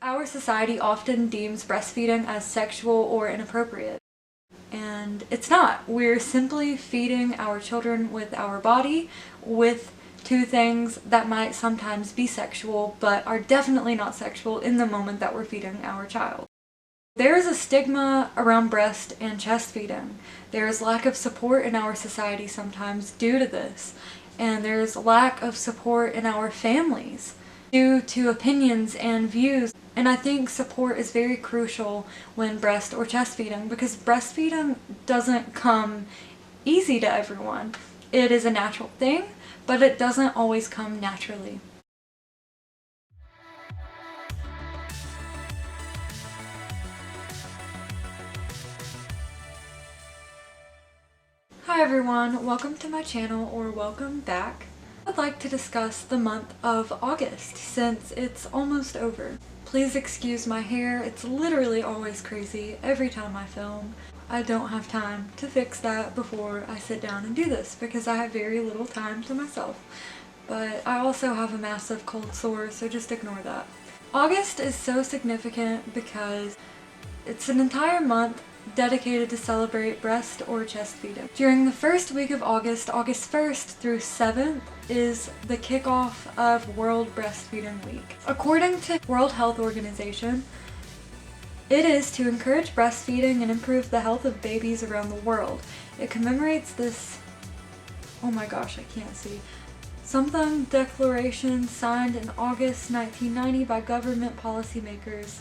Our society often deems breastfeeding as sexual or inappropriate, and it's not. We're simply feeding our children with our body, with two things that might sometimes be sexual, but are definitely not sexual in the moment that we're feeding our child. There is a stigma around breast and chest feeding. There is lack of support in our society sometimes due to this, and there's lack of support in our families due to opinions and views. And I think support is very crucial when breast or chest feeding, because breastfeeding doesn't come easy to everyone. It is a natural thing, but it doesn't always come naturally. Hi everyone, welcome to my channel, or welcome back. I'd like to discuss the month of August since it's almost over. Please excuse my hair, it's literally always crazy every time I film. I don't have time to fix that before I sit down and do this because I have very little time to myself. But I also have a massive cold sore, so just ignore that. August is so significant because it's an entire month dedicated to celebrate breast or chest feeding. During the first week of August, August 1st through 7th, is the kickoff of World Breastfeeding Week. According to World Health Organization, it is to encourage breastfeeding and improve the health of babies around the world. It commemorates this, oh my gosh, I can't see, something declaration signed in August 1990 by government policymakers,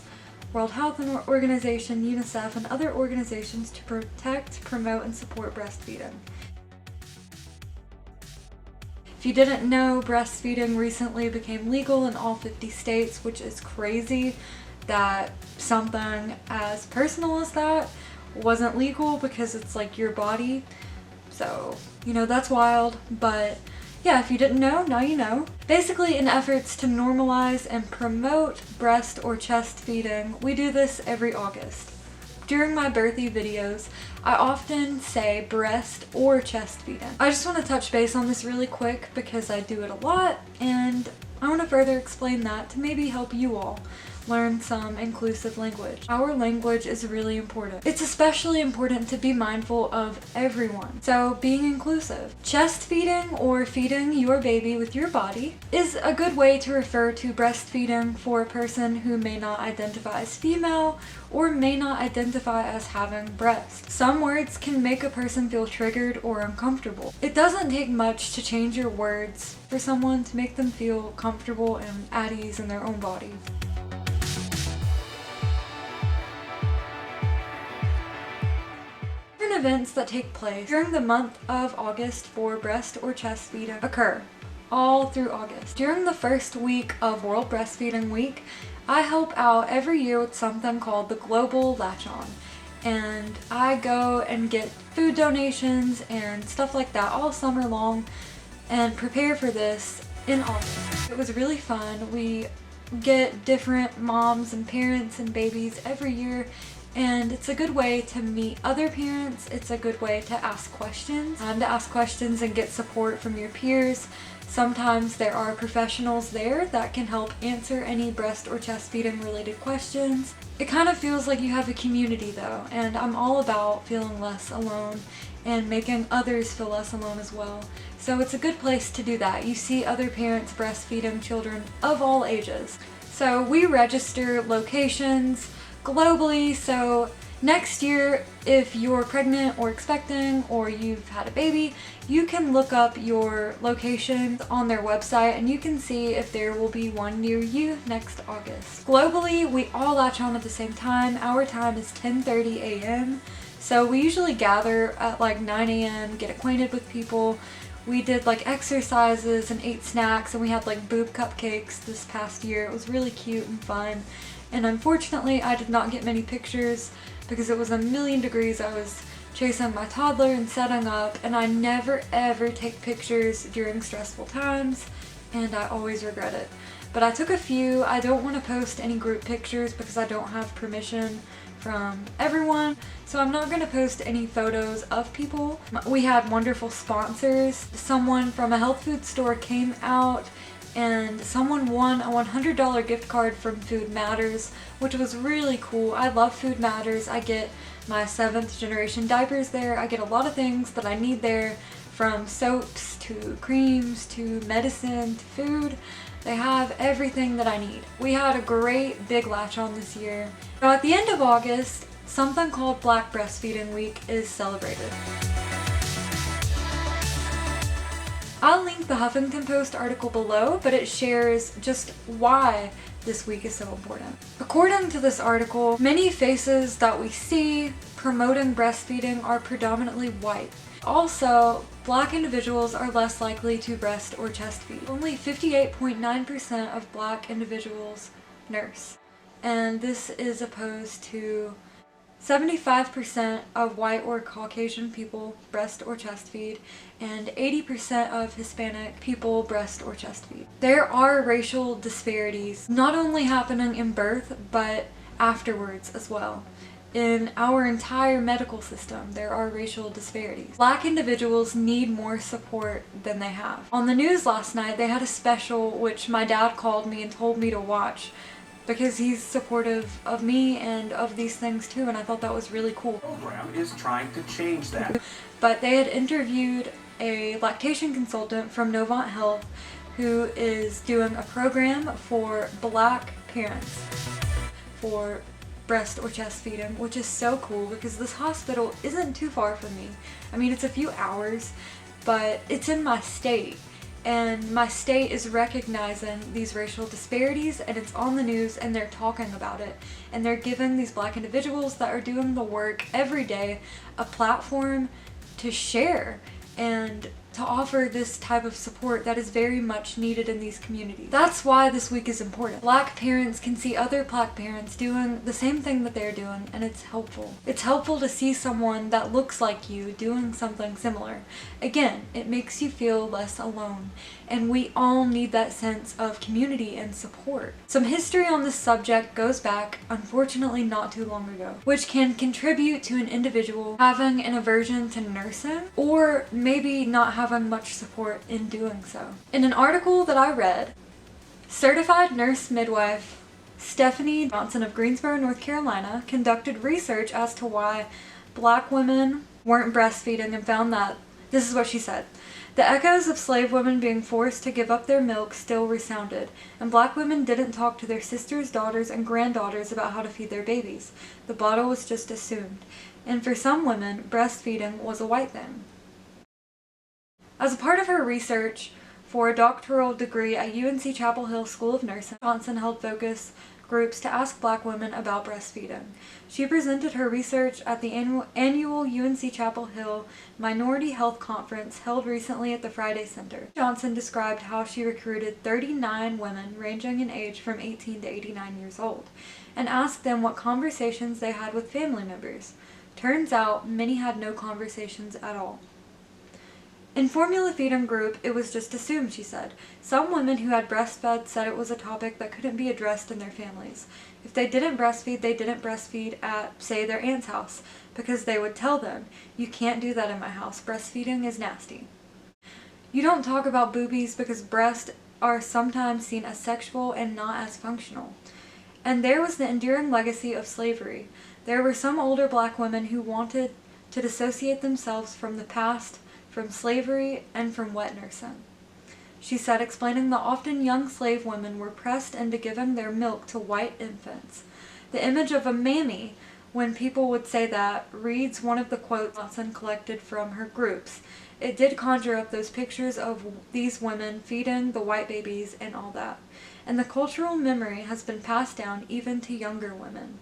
World Health Organization, UNICEF, and other organizations to protect, promote, and support breastfeeding. If you didn't know, breastfeeding recently became legal in all 50 states, which is crazy that something as personal as that wasn't legal because it's like your body. So, you know, that's wild, but yeah, if you didn't know, now you know. Basically, in efforts to normalize and promote breast or chest feeding, we do this every August. During my birthday videos, I often say breast or chest feeding. I just want to touch base on this really quick because I do it a lot, and I want to further explain that to maybe help you all learn some inclusive language. Our language is really important. It's especially important to be mindful of everyone. So being inclusive. Chest feeding, or feeding your baby with your body, is a good way to refer to breastfeeding for a person who may not identify as female or may not identify as having breasts. Some words can make a person feel triggered or uncomfortable. It doesn't take much to change your words for someone to make them feel comfortable and at ease in their own body. Events that take place during the month of August for breast or chest feeding occur all through August. During the first week of World Breastfeeding Week, I help out every year with something called the Global Latch On, and I go and get food donations and stuff like that all summer long and prepare for this in August. It was really fun. We get different moms and parents and babies every year, and it's a good way to meet other parents. It's a good way to ask questions and get support from your peers. Sometimes there are professionals there that can help answer any breast or chest feeding related questions. It kind of feels like you have a community though, and I'm all about feeling less alone and making others feel less alone as well. So it's a good place to do that. You see other parents breastfeeding children of all ages. So we register locations globally, so next year if you're pregnant or expecting or you've had a baby, you can look up your location on their website and you can see if there will be one near you next August. Globally, we all latch on at the same time. Our time is 10:30 a.m. So we usually gather at like 9 a.m., get acquainted with people. We did like exercises and ate snacks, and we had like boob cupcakes this past year. It was really cute and fun. And unfortunately, I did not get many pictures because it was 1,000,000 degrees. I was chasing my toddler and setting up, and I never ever take pictures during stressful times, and I always regret it. But I took a few. I don't want to post any group pictures because I don't have permission from everyone, so I'm not going to post any photos of people. We had wonderful sponsors. Someone from a health food store came out and someone won a $100 gift card from Food Matters, which was really cool. I love Food Matters. I get my 7th generation diapers there. I get a lot of things that I need there, from soaps to creams to medicine to food. They have everything that I need. We had a great Big Latch On this year. Now at the end of August, something called Black Breastfeeding Week is celebrated. I'll link the Huffington Post article below, but it shares just why this week is so important. According to this article, many faces that we see promoting breastfeeding are predominantly white. Also, Black individuals are less likely to breast or chest feed. Only 58.9% of Black individuals nurse, and this is opposed to 75% of white or Caucasian people breast or chest feed, and 80% of Hispanic people breast or chest feed. There are racial disparities, not only happening in birth, but afterwards as well. In our entire medical system, there are racial disparities. Black individuals need more support than they have. On the news last night, they had a special which my dad called me and told me to watch, because he's supportive of me and of these things too, and I thought that was really cool. The program is trying to change that. But they had interviewed a lactation consultant from Novant Health who is doing a program for Black parents for breast or chest feeding, which is so cool because this hospital isn't too far from me. I mean, it's a few hours, but it's in my state. And my state is recognizing these racial disparities, and it's on the news, and they're talking about it. And they're giving these Black individuals that are doing the work every day a platform to share and to offer this type of support that is very much needed in these communities. That's why this week is important. Black parents can see other Black parents doing the same thing that they're doing, and it's helpful. It's helpful to see someone that looks like you doing something similar. Again, it makes you feel less alone, and we all need that sense of community and support. Some history on this subject goes back, unfortunately not too long ago, which can contribute to an individual having an aversion to nursing, or maybe not having much support in doing so. In an article that I read, certified nurse midwife Stephanie Johnson of Greensboro, North Carolina, conducted research as to why Black women weren't breastfeeding and found that, this is what she said, the echoes of slave women being forced to give up their milk still resounded, and Black women didn't talk to their sisters, daughters, and granddaughters about how to feed their babies. The bottle was just assumed. And for some women, breastfeeding was a white thing. As a part of her research for a doctoral degree at UNC Chapel Hill School of Nursing, Johnson held focus groups to ask Black women about breastfeeding. She presented her research at the annual UNC Chapel Hill Minority Health Conference held recently at the Friday Center. Johnson described how she recruited 39 women ranging in age from 18 to 89 years old and asked them what conversations they had with family members. Turns out, many had no conversations at all. In formula feeding group, it was just assumed, she said. Some women who had breastfed said it was a topic that couldn't be addressed in their families. If they didn't breastfeed, they didn't breastfeed at, say, their aunt's house, because they would tell them, you can't do that in my house, breastfeeding is nasty. You don't talk about boobies because breasts are sometimes seen as sexual and not as functional. And there was the enduring legacy of slavery. There were some older Black women who wanted to dissociate themselves from the past, from slavery, and from wet nursing. She said, explaining that often young slave women were pressed into giving their milk to white infants. The image of a mammy, when people would say that, reads one of the quotes Johnson collected from her groups. It did conjure up those pictures of these women feeding the white babies and all that. And the cultural memory has been passed down even to younger women.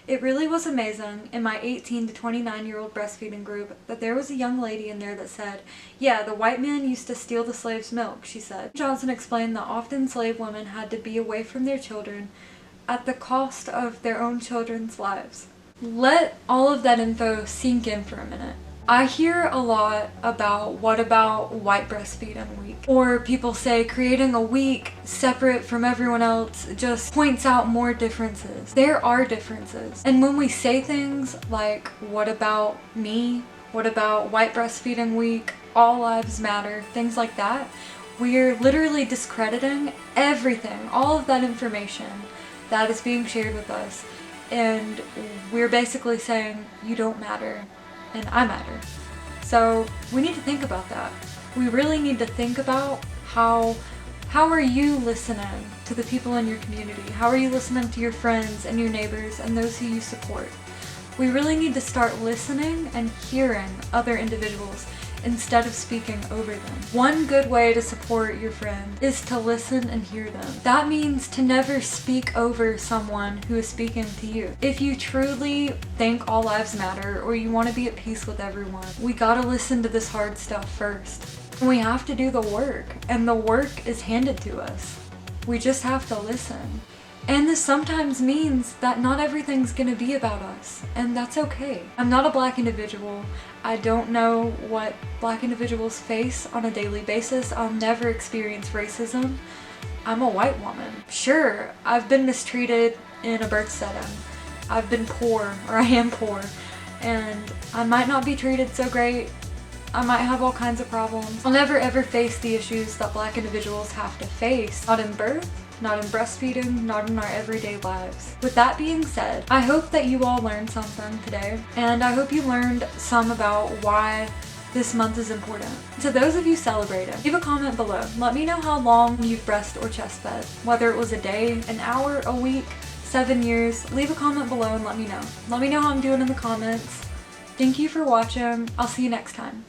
It really was amazing in my 18 to 29-year-old breastfeeding group that there was a young lady in there that said, yeah, the white man used to steal the slaves' milk, she said. Johnson explained that often slave women had to be away from their children at the cost of their own children's lives. Let all of that info sink in for a minute. I hear a lot about what about white breastfeeding week? Or people say creating a week separate from everyone else just points out more differences. There are differences. And when we say things like, what about me? What about white breastfeeding week? All lives matter, things like that. We are literally discrediting everything, all of that information that is being shared with us, and we're basically saying you don't matter and I matter. So we need to think about that. We really need to think about how are you listening to the people in your community? How are you listening to your friends and your neighbors and those who you support? We really need to start listening and hearing other individuals instead of speaking over them. One good way to support your friend is to listen and hear them. That means to never speak over someone who is speaking to you. If you truly think all lives matter or you want to be at peace with everyone, we gotta listen to this hard stuff first. We have to do the work, and the work is handed to us. We just have to listen. And this sometimes means that not everything's gonna be about us, and that's okay. I'm not a Black individual. I don't know what Black individuals face on a daily basis. I'll never experience racism. I'm a white woman. Sure, I've been mistreated in a birth setting. I've been poor, or I am poor, and I might not be treated so great. I might have all kinds of problems. I'll never ever face the issues that Black individuals have to face. Not in birth, not in breastfeeding, not in our everyday lives. With that being said, I hope that you all learned something today, and I hope you learned some about why this month is important. To those of you celebrating, leave a comment below. Let me know how long you've breast or chest fed, whether it was a day, an hour, a week, 7 years. Leave a comment below and let me know. Let me know how I'm doing in the comments. Thank you for watching. I'll see you next time.